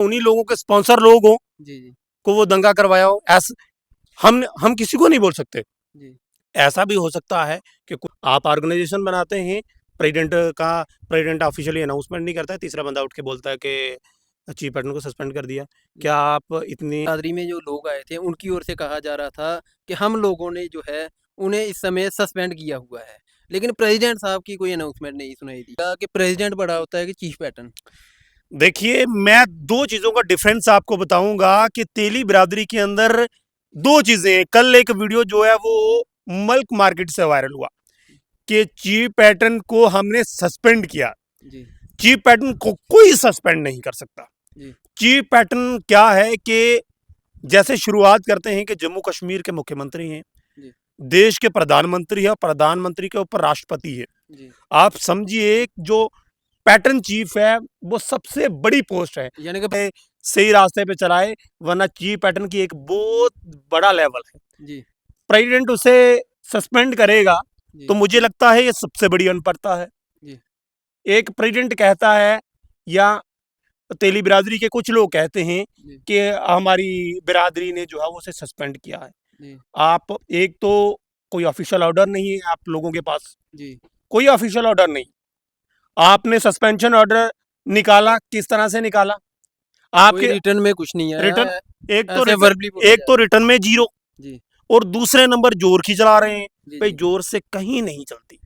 उन्हीं लोगों के स्पॉन्सर लोग हों जी जी को वो दंगा करवाया हो, ऐसा हम किसी को नहीं बोल सकते। जी ऐसा भी हो सकता है कि आप ऑर्गेनाइजेशन बनाते हैं, प्रेसिडेंट ऑफिशियली अनाउंसमेंट नहीं करता है, तीसरा बंदा उठ के बोलता है कि चीफ पैटर्न को सस्पेंड कर दिया। जी। क्या आप इतनी बिरादरी में जो लोग आए थे उनकी ओर से कहा जा रहा था कि हम लोगों ने जो है उन्हें इस समय सस्पेंड किया हुआ है, लेकिन प्रेसिडेंट साहब की कोई अनाउंसमेंट नहीं सुनाई दी। कहा कि प्रेसिडेंट बड़ा होता है कि चीफ पैटर्न। देखिए, मैं दो चीजों का डिफरेंस आपको बताऊंगा कि तेली बिरादरी के अंदर दो चीजें हैं। कल एक वीडियो जो है वो मल्क मार्केट से वायरल हुआ कि चीफ पैटर्न को हमने सस्पेंड किया। जी चीफ पैटर्न को कोई सस्पेंड नहीं कर सकता। जी चीफ पैटर्न क्या है कि जैसे शुरुआत करते हैं कि जम्मू कश्मीर के मुख्यमंत्री हैं, जी देश के प्रधानमंत्री है और प्रधानमंत्री के ऊपर राष्ट्रपति है। जी। आप समझिए जो पैटर्न चीफ है वो सबसे बड़ी पोस्ट है, यानी कि सही रास्ते पे चलाए, वरना चीफ पैटर्न की एक बहुत बड़ा लेवल है। जी प्रेसिडेंट उसे सस्पेंड करेगा जी तो मुझे लगता है ये सबसे बड़ी अनपढ़ता है। जी एक प्रेसिडेंट कहता है या तेली बिरादरी के कुछ लोग कहते हैं जी कि हमारी बिरादरी ने जो है वो उसे सस्पेंड किया है। जी आप एक तो कोई ऑफिशियल ऑर्डर नहीं है आप लोगों के पास, जी। कोई ऑफिशियल ऑर्डर नहीं। आपने सस्पेंशन ऑर्डर निकाला, किस तरह से निकाला? कोई आपके रिटर्न में कुछ नहीं आया रिटर्न है, एक तो ऐसे रिटर्न वर्बली बोला एक जा तो रहा रिटर्न में जीरो है। जी और दूसरे नंबर जोर की चला रहे हैं। जी भाई जी। जोर से कहीं नहीं चलती।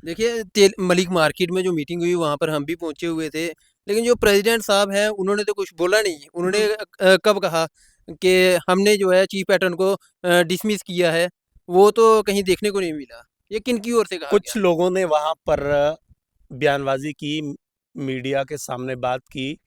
देखिए मलिक मार्केट में जो मीटिंग हुई वहाँ पर हम भी पहुँचे हुए थे, लेकिन जो प्रेसिडेंट साहब हैं उन्होंने तो कुछ बोला नहीं। उन्होंने कब कहा कि हमने जो है चीफ पैटर्न को डिसमिस किया है, वो तो कहीं देखने को नहीं मिला। ये किनकी ओर से कहा कुछ गया? लोगों ने वहां पर बयानबाजी की, मीडिया के सामने बात की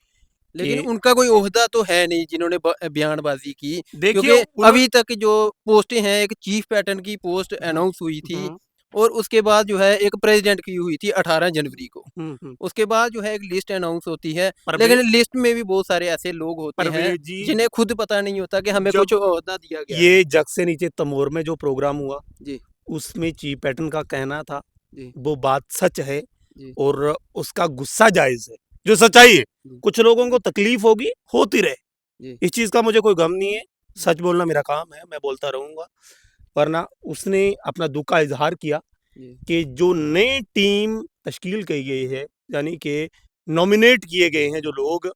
लेकिन कि उनका कोई ओहदा तो है नहीं जिन्होंने बयानबाजी की, देखिए क्योंकि उन्होंने अभी तक जो पोस्टें हैं, एक चीफ पैटर्न की पोस्ट अनाउंस हुई थी और उसके बाद जो है एक प्रेसिडेंट की हुई थी 18 जनवरी को। हम्म। उसके बाद जो है एक लिस्ट अनाउंस होती है, परवेज लेकिन लिस्ट में भी बहुत सारे ऐसे लोग होते हैं परवेज जी, जिन्हें खुद पता नहीं होता कि हमें जब कुछ ओहदा दिया गया है। ये जग से नीचे तमोर में जो प्रोग्राम हुआ जी उसमें चीफ पैटर्न का कहना था, जी वो बात सच है जी और उसका गुस्सा जायज है, जो सच्चाई है। जी कुछ लोगों को तकलीफ होगी, होती रहे, जी इस चीज का मुझे कोई गम नहीं है। जी सच बोलना मेरा काम है, मैं बोलता रहूंगा। वरना उसने अपना दुख का इजहार किया जी कि जो नई टीम तश्कील की गई है, यानी कि नॉमिनेट किए गए हैं जो लोग,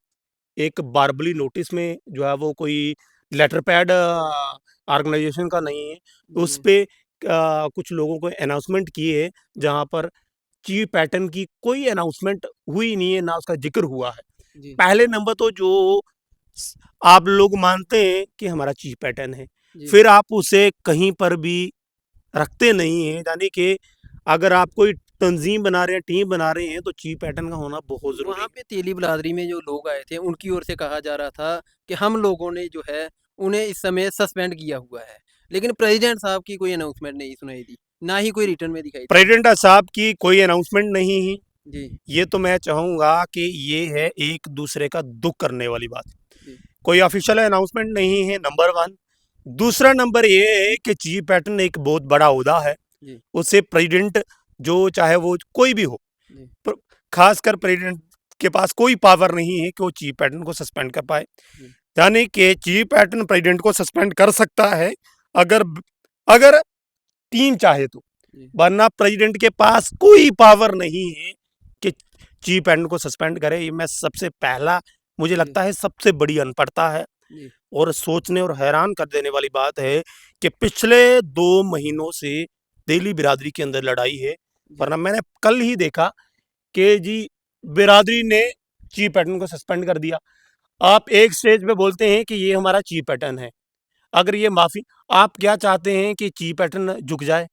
एक बारबली नोटिस में जो है वो कोई लेटर पैड ऑर्गेनाइजेशन का नहीं है, उस जी पे कुछ लोगों को अनाउंसमेंट किए है, जहाँ पर चीफ पैटर्न की कोई अनाउंसमेंट हुई नहीं है, ना उसका जिक्र हुआ है। जी पहले नंबर तो जो आप लोग मानते हैं कि हमारा चीफ पैटर्न है, जी। फिर आप उसे कहीं पर भी रखते नहीं हैं, यानी कि अगर आप कोई तंजीम बना रहे हैं, टीम बना रहे हैं, तो चीफ पैटर्न का होना बहुत ज़रूरी वहाँ है। पे तेली बिरादरी में जो लोग आए थे उनकी ओर से कहा जा रहा था कि हम लोगों ने जो है उन्हें इस समय सस्पेंड किया हुआ है, लेकिन प्रेसिडेंट साहब की कोई अनाउंसमेंट नहीं सुनाई दी, ना ही कोई रिटर्न में दिखाई दिया। प्रेसिडेंट साहब की कोई अनाउंसमेंट नहीं है। जी ये तो मैं चाहूँगा कि ये है एक दूसरे का दुख करने वाली बात। जी कोई ऑफिशियल अनाउंसमेंट नहीं है, नंबर वन। दूसरा नंबर ये है कि चीफ पैटर्न एक बहुत बड़ा ओहदा है, जी उसे प्रेसिडेंट जो चाहे वो कोई भी हो, जी खासकर प्रेसिडेंट के पास कोई पावर नहीं है कि वो चीफ पैटर्न को सस्पेंड कर पाए। जी यानी कि चीफ पैटर्न प्रेसिडेंट को सस्पेंड कर सकता है अगर अगर टीम चाहे तो, जी वरना प्रेसिडेंट के पास कोई पावर नहीं है कि चीफ पैटर्न को सस्पेंड करे। ये मैं सबसे पहला, मुझे जी लगता है सबसे बड़ी अनपढ़ता है। जी और सोचने और हैरान कर देने वाली बात है कि पिछले 2 महीनों से तेली बिरादरी के अंदर लड़ाई है। जी वरना मैंने कल ही देखा कि जी बिरादरी ने चीफ पैटर्न को सस्पेंड कर दिया। आप एक स्टेज पे बोलते हैं कि ये हमारा चीफ पैटर्न है, अगर ये माफी, आप क्या चाहते हैं कि चीफ पैटर्न झुक जाए?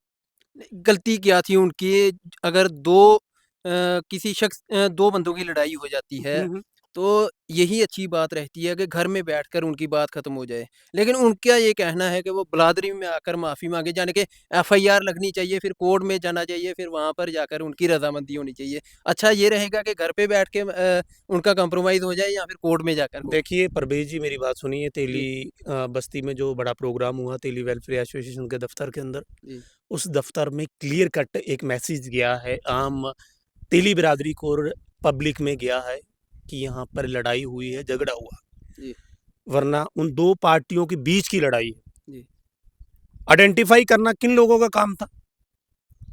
गलती क्या थी उनकी? अगर दो किसी शख्स दो बंदों की लड़ाई हो जाती है हम्म, तो यही अच्छी बात रहती है कि घर में बैठकर उनकी बात खत्म हो जाए, लेकिन उनका ये कहना है कि वो बिरादरी में आकर माफ़ी मांगे, जाने के एफआईआर लगनी चाहिए, फिर कोर्ट में जाना चाहिए, फिर वहाँ पर जाकर उनकी रजामंदी होनी चाहिए। अच्छा ये रहेगा कि घर पे बैठ के उनका कंप्रोमाइज़ हो जाए या फिर कोर्ट में जाकर हो। देखिए परवेज जी, मेरी बात सुनिए। तेली जी बस्ती में जो बड़ा प्रोग्राम हुआ तेली वेलफेयर एसोसिएशन के दफ्तर के अंदर, जी उस दफ्तर में क्लियर कट एक मैसेज गया है आम तेली बिरादरी को और पब्लिक में गया है कि यहाँ पर लड़ाई हुई है, झगड़ा हुआ। जी, वरना उन दो पार्टियों के बीच की लड़ाई है। जी, आइडेंटिफाई करना किन लोगों का काम था,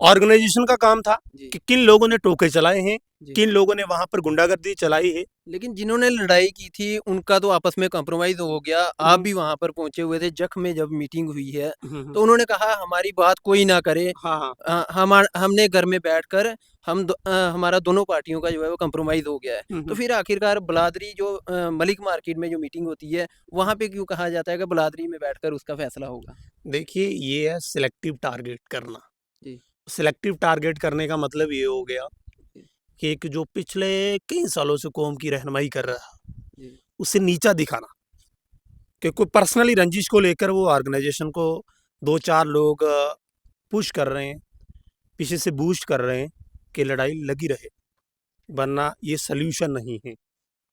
ऑर्गेनाइजेशन का काम था जी, कि किन लोगों ने टोके चलाए हैं, जी। किन लोगों ने वहां पर गुंडागर्दी चलाई है। लेकिन जिन्होंने लड़ाई की थी उनका तो आपस में कॉम्प्रोमाइज़ हो गया। आप हम्म, भी वहाँ पर पहुँचे हुए थे, जख में जब मीटिंग हुई है, हम्म, तो उन्होंने कहा हमारी बात कोई ना करे। हाँ हाँ। हमने घर में बैठकर हमारा दोनों पार्टियों का जो है वो कॉम्प्रोमाइज़ हो गया है। तो हम्म। फिर आखिरकार बिलादरी जो मलिक मार्केट में जो मीटिंग होती है, वहाँ पे क्यों कहा जाता है कि बिलादरी में बैठकर उसका फैसला होगा? देखिए, ये है सिलेक्टिव टारगेट करना। जी, सिलेक्टिव टारगेट करने का मतलब ये हो गया जी, कि एक जो पिछले कई सालों से कौम की रहनुमाई कर रहा, जी, उसे नीचा दिखाना, कि कोई पर्सनली रंजिश को लेकर वो ऑर्गेनाइजेशन को दो चार लोग पुश कर रहे हैं, पीछे से बूस्ट कर रहे हैं कि लड़ाई लगी रहे, वरना ये सल्यूशन नहीं है।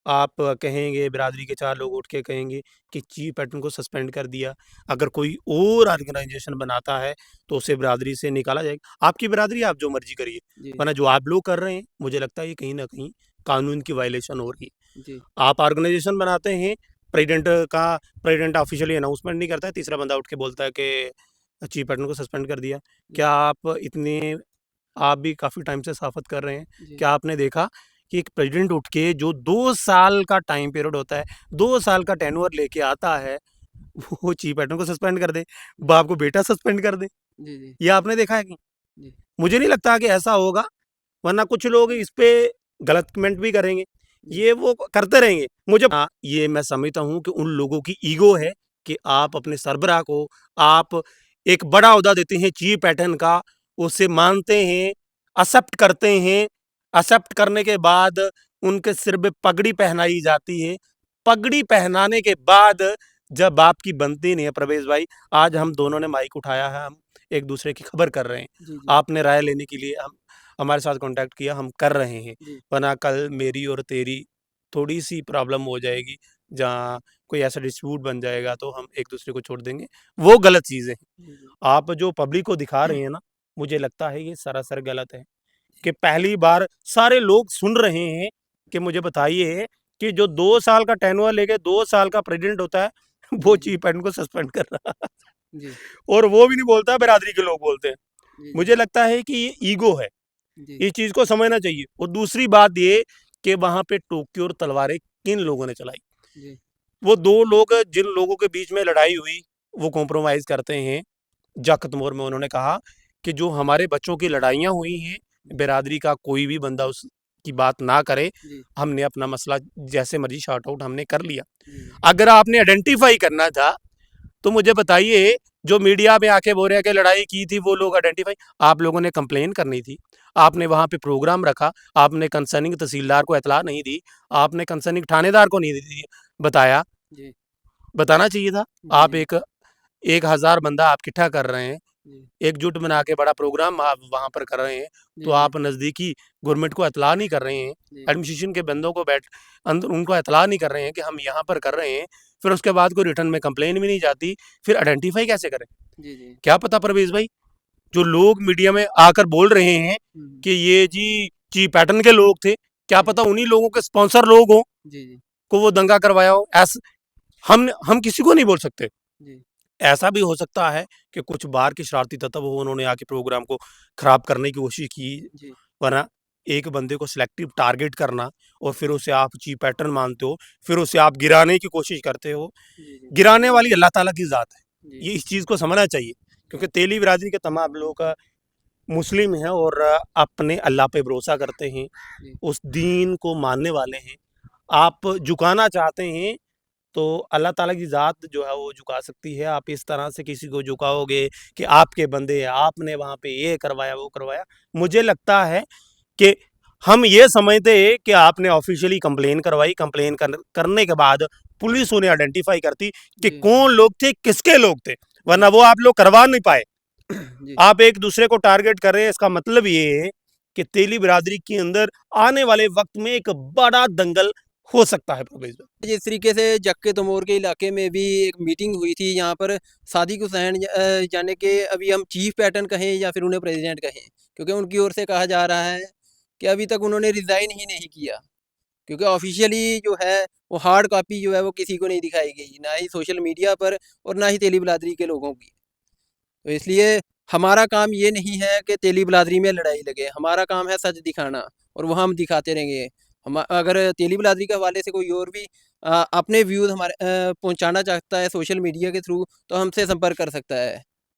आप कहेंगे, बिरादरी के 4 लोग उठ के कहेंगे कि चीफ पैटर्न को सस्पेंड कर दिया, अगर कोई और ऑर्गेनाइजेशन बनाता है तो उसे बिरादरी से निकाला जाएगा। आपकी बिरादरी, आप जो मर्ज़ी करिए, जी, वरना जो आप लोग कर रहे हैं, मुझे लगता है ये कहीं न कहीं कानून की वायलेशन हो रही है। जी, आप ऑर्गेनाइजेशन बनाते हैं, प्रेज़िडेंट का प्रेज़िडेंट ऑफ़िशियली अनाउंसमेंट नहीं करता है, तीसरा बंदा उठ के बोलता है कि चीफ पैटर्न को सस्पेंड कर दिया। जी, क्या आप भी काफ़ी टाइम से सहाफ़त कर रहे हैं, जी, क्या आपने देखा कि एक प्रेज़िडेंट उठ के जो 2 साल का टाइम पीरियड होता है, 2 साल का टेन्योर लेके आता है, वो चीफ पैटर्न को सस्पेंड कर दे, बाप को बेटा सस्पेंड कर दे? जी, जी, ये आपने देखा है कि जी, मुझे नहीं लगता कि ऐसा होगा, वरना कुछ लोग इस पे गलत कमेंट भी करेंगे। जी, ये वो करते रहेंगे। मुझे ये मैं समझता हूँ कि उन लोगों की ईगो है कि आप अपने सरबराह को आप एक बड़ा ओहदा देते हैं चीफ पैटर्न का, उसे मानते हैं, एक्सेप्ट करते हैं, एक्सेप्ट करने के बाद उनके सिर पे पगड़ी पहनाई जाती है। पगड़ी पहनाने के बाद जब आपकी बनती नहीं है प्रवेश भाई, आज हम दोनों ने माइक उठाया है, हम एक-दूसरे की खबर कर रहे हैं। जी, जी, आपने राय लेने के लिए हमारे साथ कॉन्टैक्ट किया, हम कर रहे हैं, जी, वरना कल मेरी और तेरी थोड़ी-सी प्रॉब्लम हो जाएगी, जहाँ कोई ऐसा डिस्प्यूट बन जाएगा तो हम एक-दूसरे को छोड़ देंगे, वो गलत चीज़ें हैं। जी, जी, आप जो पब्लिक को दिखा रहे हैं ना, मुझे लगता है ये सरासर गलत है, कि पहली बार सारे लोग सुन रहे हैं कि मुझे बताइए कि जो 2 साल का टेन्योर लेके 2 साल का प्रेज़िडेंट होता है, वो जी, जी, चीफ पैटर्न को सस्पेंड कर रहा है जी, और वो भी नहीं बोलता, बिरादरी के लोग बोलते हैं। जी, जी, मुझे लगता है कि ये ईगो है। जी, इस चीज़ को समझना चाहिए और दूसरी बात ये कि वहाँ पे टोक्यो और तलवारें किन लोगों ने चलाई। जी, वो 2 लोग जिन लोगों के बीच में लड़ाई हुई, वो कॉम्प्रोमाइज़ करते हैं। जख्त-मोर में उन्होंने कहा कि जो हमारे बच्चों की लड़ाइयाँ हुई हैं, बिरादरी का कोई भी बंदा उसकी बात ना करे, जी, हमने अपना मसला जैसे मर्ज़ी सॉर्ट आउट हमने कर लिया। जी, अगर आपने आइडेंटिफ़ाई करना था, तो मुझे बताइए, जो मीडिया में आके बोल रहे हैं कि लड़ाई की थी वो लोग आइडेंटिफ़ाई, आप लोगों ने कंप्लेन करनी थी। आपने वहाँ पे प्रोग्राम रखा, आपने कंसर्निंग तहसीलदार को इत्तला नहीं दी, आपने कंसर्निंग थानेदार को नहीं दी बताया, जी, बताना चाहिए था। जी, आप जी, 1000 बंदा आप इकट्ठा कर रहे हैं, जी, एकजुट बना के बड़ा प्रोग्राम आप वहाँ पर कर रहे हैं, तो जी, जी, आप नज़दीकी गवर्नमेंट को इत्तला नहीं कर रहे हैं, जी, एडमिनिस्ट्रेशन के बंदों को अंदर उनको इत्तला नहीं कर रहे हैं कि हम यहाँ पर कर रहे हैं, फिर उसके बाद कोई रिटर्न में कंप्लेन भी नहीं जाती, फिर आइडेंटिफ़ाई कैसे करें? जी, जी, क्या पता परवेज़ भाई, जो लोग मीडिया में आकर बोल रहे हैं हुँ, कि ये जी पैटर्न के लोग थे, क्या जी, पता उन्हीं लोगों के स्पॉन्सर लोग हों, जी, जी, को वो दंगा करवाया हो। हम किसी को नहीं बोल सकते। जी, ऐसा भी हो सकता है कि कुछ बाहर के शरारती तत्व हो, उन्होंने आके प्रोग्राम को खराब करने की कोशिश की, जी, वरना एक बंदे को सिलेक्टिव टारगेट करना और फिर उसे आप चीफ पैटर्न मानते हो, फिर उसे आप गिराने की कोशिश करते हो। जी, जी, गिराने वाली अल्लाह ताला की ज़ात है। जी, ये इस चीज़ को समझना चाहिए, क्योंकि तेली बिरादरी के तमाम लोग मुस्लिम हैं और अपने अल्लाह पे भरोसा करते हैं, जी, उस दीन को मानने वाले हैं। आप झुकाना चाहते हैं तो अल्लाह ताला की ज़ात जो है वो झुका सकती है। आप इस तरह से किसी को झुकाओगे कि आपके बंदे हैं, आपने वहाँ पे ये करवाया, वो करवाया। मुझे लगता है कि हम ये समझते हैं कि आपने ऑफ़िशियली कंप्लेन करवाई, कंप्लेन करने के बाद पुलिस उन्हें आइडेंटिफ़ाई करती कि जी, कौन लोग थे, किसके लोग थे, वरना जी, वो आप लोग करवा नहीं पाए। जी। आप एक-दूसरे को टारगेट कर रहे हैं, इसका मतलब ये है कि तेली बिरादरी के अंदर आने वाले वक़्त में एक बड़ा दंगल हो सकता है परवेज़ भाई। जिस तरीके से जक्के तमोर के इलाके में भी एक मीटिंग हुई थी, यहाँ पर सादिक हुसैन यानी कि अभी हम चीफ पैटर्न कहें या फिर उन्हें प्रेज़िडेंट कहें, क्योंकि उनकी ओर से कहा जा रहा है कि अभी तक उन्होंने रिज़ाइन ही नहीं किया। क्योंकि ऑफ़िशियली जो है वो हार्ड कॉपी जो है वो किसी को नहीं दिखाई गई, ना ही सोशल मीडिया पर और ना ही तेली बिरादरी के लोगों की। तो इसलिए हमारा काम ये नहीं है कि तेली बिरादरी में लड़ाई लगे, हमारा काम है सच दिखाना और वो हम दिखाते रहेंगे। हम अगर तेली बिरादरी के हवाले से कोई और भी अपने व्यूज़ हमारे पहुंचाना चाहता है सोशल मीडिया के थ्रू, तो हमसे संपर्क कर सकता है।